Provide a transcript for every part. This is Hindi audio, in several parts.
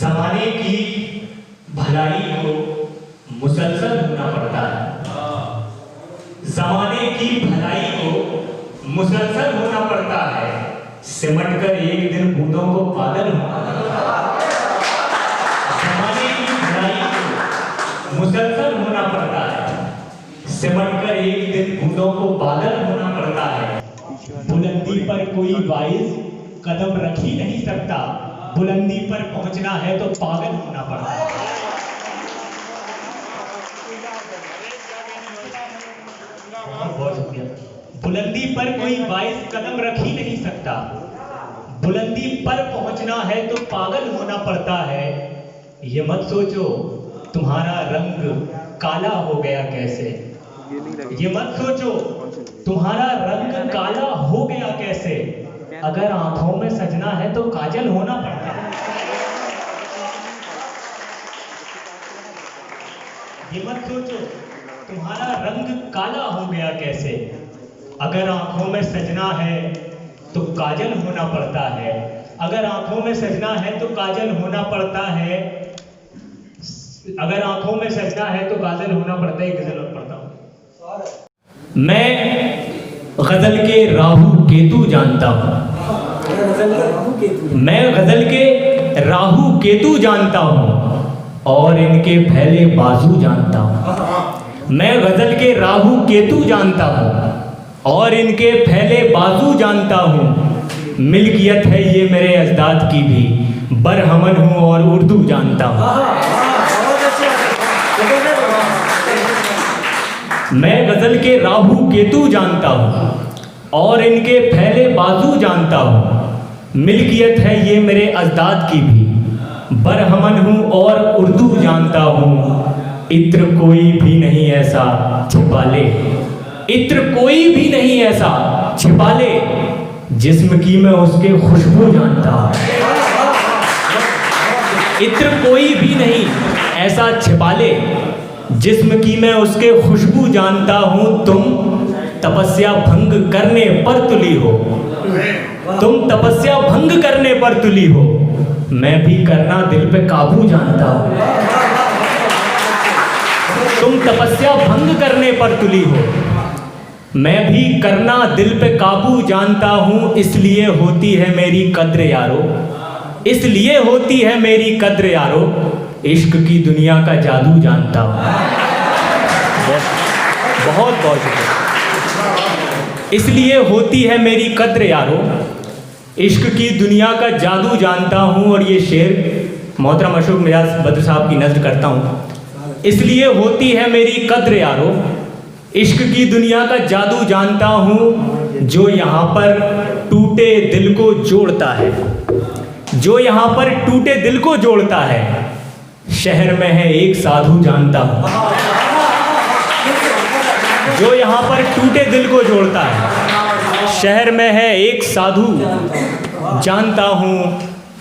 जमाने की भलाई को मुसलसल होना पड़ता है। जमाने की भलाई को मुसलसल होना पड़ता है, सिमट कर एक दिन बूंदों को पागल होना पड़ता है। जमाने की भलाई को मुसलसल होना पड़ता है, सिमट कर एक दिन बूंदों को बादल होना पड़ता है। बुलंदी पर कोई वाइज कदम रख ही नहीं सकता, बुलंदी पर पहुंचना है तो पागल होना पड़ता है। बहुत शुक्रिया। बुलंदी पर कोई वाइज कदम रख ही नहीं सकता, बुलंदी पर पहुंचना है तो पागल होना पड़ता है। ये मत सोचो तुम्हारा रंग काला हो गया कैसे, ये मत सोचो तुम्हारा रंग काला हो गया कैसे, अगर आंखों में सजना है तो काजल होना पड़ता है। ये मत सोचो तुम्हारा रंग काला हो गया कैसे, अगर आंखों में सजना है तो काजल होना पड़ता है। अगर आंखों में सजना है तो काजल होना पड़ता है, अगर आंखों में सजना है तो काजल होना पड़ता है। गजल और पढ़ता हूं। मैं गजल के राहु केतु जानता हूं, मैं गजल के राहु केतु जानता हूं और इनके फैले बाजू जानता हूं। मैं गजल के राहु केतु जानता हूं और इनके फैले बाजू जानता हूं। मिल्कियत है ये मेरे अजदाद की भी, बरहमन हूं और उर्दू जानता हूं। मैं गजल के राहु केतु जानता हूं और इनके फैले बाजू जानता हूं। मिल्कियत है ये मेरे अजदाद की भी, बरहमन हूं और उर्दू जानता हूं। इत्र कोई भी नहीं ऐसा छिपा ले, इत्र कोई भी नहीं ऐसा छिपा ले, जिस्म की मैं उसके खुशबू जानता हूं। इत्र कोई भी नहीं ऐसा छिपा ले, जिस्म की मैं उसके खुशबू जानता हूं। तुम तपस्या भंग करने पर तुली हो, तुम तपस्या भंग करने पर तुली हो, मैं भी करना दिल पे काबू जानता हूं। तुम तपस्या भंग करने पर तुली हो, मैं भी करना दिल पे काबू जानता हूं। इसलिए होती है मेरी कद्र यारो, इसलिए होती है मेरी कद्र यारो, इश्क की दुनिया का जादू जानता हूं। बहुत बहुत शुक्रिया। इसलिए होती है मेरी कद्र यारो, इश्क की दुनिया का जादू जानता हूं। और ये शेर मोहतरम अशोक मिजाज बद्र साहब की नज़र करता हूं। इसलिए होती है मेरी कद्र यारो, इश्क की दुनिया का जादू जानता हूं। जो यहाँ पर टूटे दिल को जोड़ता है, जो यहाँ पर टूटे दिल को जोड़ता है, शहर में है एक साधु जानता हूं। जो यहाँ पर टूटे दिल को जोड़ता है, शहर में है एक साधु जानता हूं।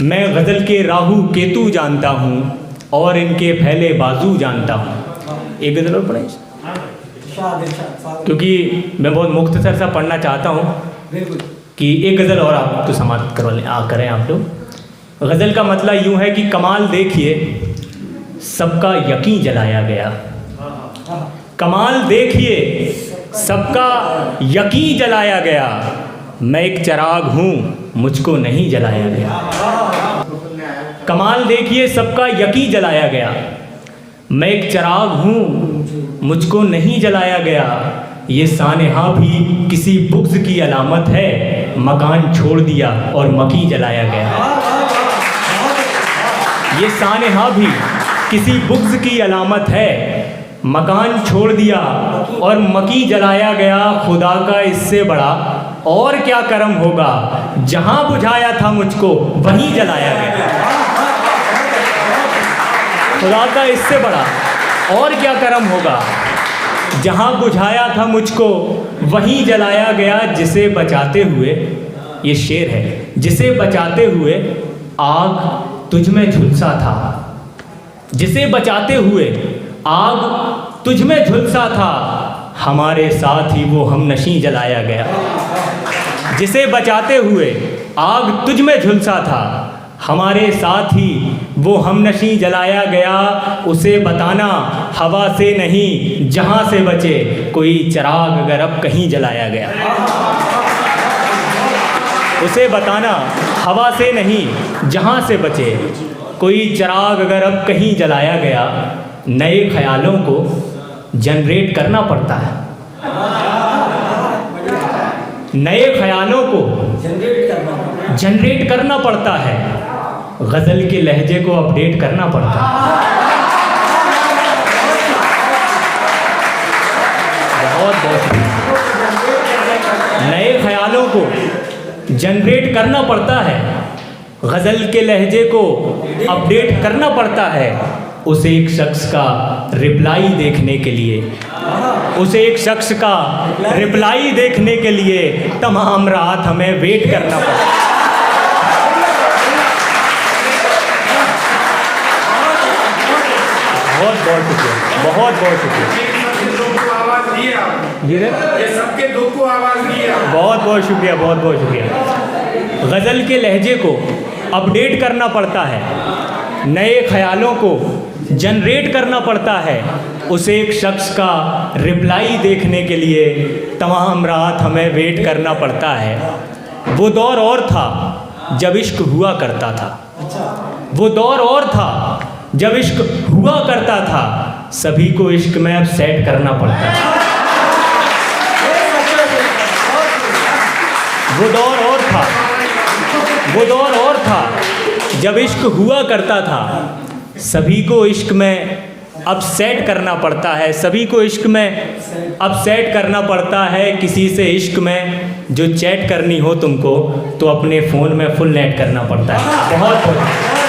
मैं गजल के राहु केतु जानता हूं और इनके फैले बाजू जानता हूं। एक गजल और पढ़े, क्योंकि मैं बहुत मुख्तसर सा पढ़ना चाहता हूं कि एक गजल और आप तो समाप्त करवा लें करें आप लोग। गजल का मतलब यूं है कि कमाल देखिए सबका यकीन जलाया गया, कमाल देखिए सबका यकीन जलाया गया। मैं एक चिराग हूँ मुझको नहीं जलाया गया। कमाल देखिए सबका यकीन जलाया गया, मैं एक चिराग हूँ मुझको नहीं जलाया गया। ये सानेहा भी किसी बुग़्ज़ की अलामत है, मकान छोड़ दिया और मकी जलाया गया। ये सानेहा भी किसी बुग़्ज़ की अलामत है, मकान छोड़ दिया और मकी जलाया गया। खुदा का इससे बड़ा और क्या करम होगा, जहां बुझाया था मुझको वहीं जलाया गया। खुदा का इससे बड़ा और क्या करम होगा, जहां बुझाया था मुझको वहीं जलाया गया। जिसे बचाते हुए, ये शेर है, जिसे बचाते हुए आग तुझ में झुलसा था, जिसे बचाते हुए आग तुझ में झुलसा था, हमारे साथ ही वो हमनशी जलाया गया। जिसे बचाते हुए आग तुझ में झुलसा था, हमारे साथ ही वो हमनशी जलाया गया, उसे बताना हवा से नहीं जहाँ से बचे, कोई चिराग अगर अब कहीं जलाया गया। उसे बताना हवा से नहीं जहाँ से बचे, कोई चिराग अगर अब कहीं जलाया गया। नए ख्यालों को जनरेट करना पड़ता है, नए ख्यालों को जनरेट करना पड़ता है, गज़ल के लहजे को अपडेट करना पड़ता है। बहुत बहुत नए ख्यालों को जनरेट करना पड़ता है, गज़ल के लहजे को अपडेट करना पड़ता है। उसे एक शख्स का रिप्लाई देखने के लिए, उसे एक शख्स का रिप्लाई देखने के लिए तमाम रात हमें वेट करना पड़ता है। बहुत बहुत शुक्रिया, बहुत बहुत शुक्रिया। ये सबके दुख को आवाज़ दिया। बहुत बहुत शुक्रिया, बहुत बहुत शुक्रिया। गज़ल के लहजे को अपडेट करना पड़ता है, नए ख्यालों को जनरेट करना पड़ता है। उसे एक शख्स का रिप्लाई देखने के लिए तमाम रात हमें वेट करना पड़ता है। वो दौर और था जब इश्क हुआ करता था, वो दौर और था जब इश्क हुआ करता था, सभी को इश्क में अब सेट करना पड़ता है। वो दौर और था, वो दौर और था जब इश्क हुआ करता था, सभी को इश्क में अब सेट करना पड़ता है, सभी को इश्क में अब सेट करना पड़ता है। किसी से इश्क में जो चैट करनी हो तुमको, तो अपने फ़ोन में फुल नेट करना पड़ता है। बहुत बहुत